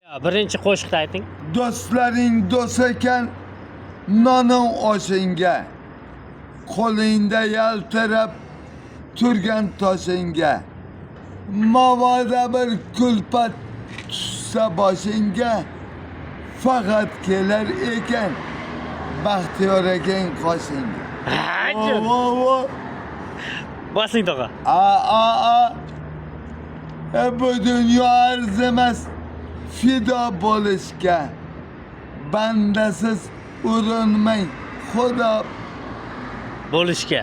Birinchi qo'shiqni ayting. Do'stlaring do'st ekan, noning oshingga, qo'lingda yaltirab turgan toshingga, mabodo bir kulpat tushsa boshingga, faqat kelar ekan baxtiyor ekan qoshingga. Vo. Bosing tog'a. Bu dunyo arzimas fido bo'lishga, bandasiz urinmang xudo Bo'lishga.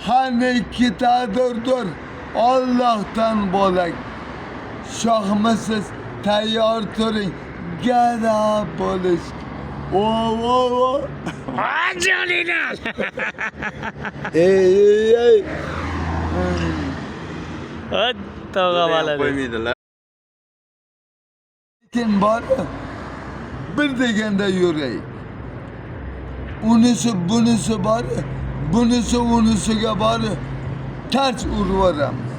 hani kitadirdir Allohdan bo'lak. Shohmisiz tayyor turing gado bo'lishga. Vo. Ajoyib. Ey. Tog'a maladi. Qo'ymaydilar. Lekin bor bir deganda yuraylik. Unisi bunisi bor, bunisi unisiga bor, tarch urvoramiz.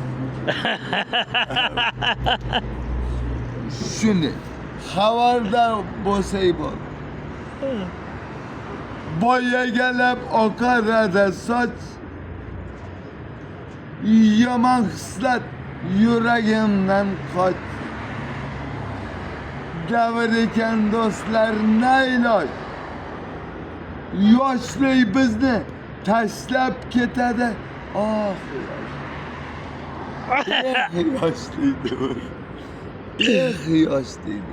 Shuni xabardor bo'lsak bor. Boyagalab oqaradi soch, yomon hislat yuragimdan qoch. Davr ekan do'stlar nayloj, yoshlik bizni tashlab ketadi. Yoshlik.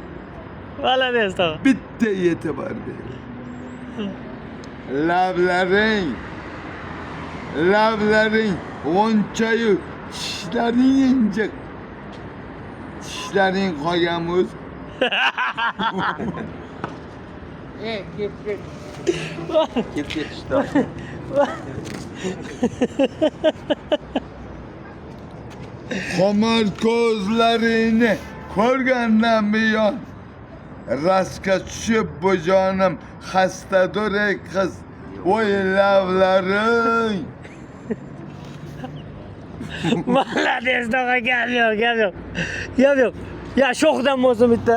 Malades tog'a. Bitta e'tibor bering. Lablaring o'nchayu tishlaring injiq. Tishlaring qolganmiz. Ket işte. Xomar ko'zlaringni ko'rgandan buyon rastga tushib bu jonim xastadur ey qiz. Voy lablaring. Malades tog'a, gap yo'q. Ya sho'xdan bo'lsin bitta.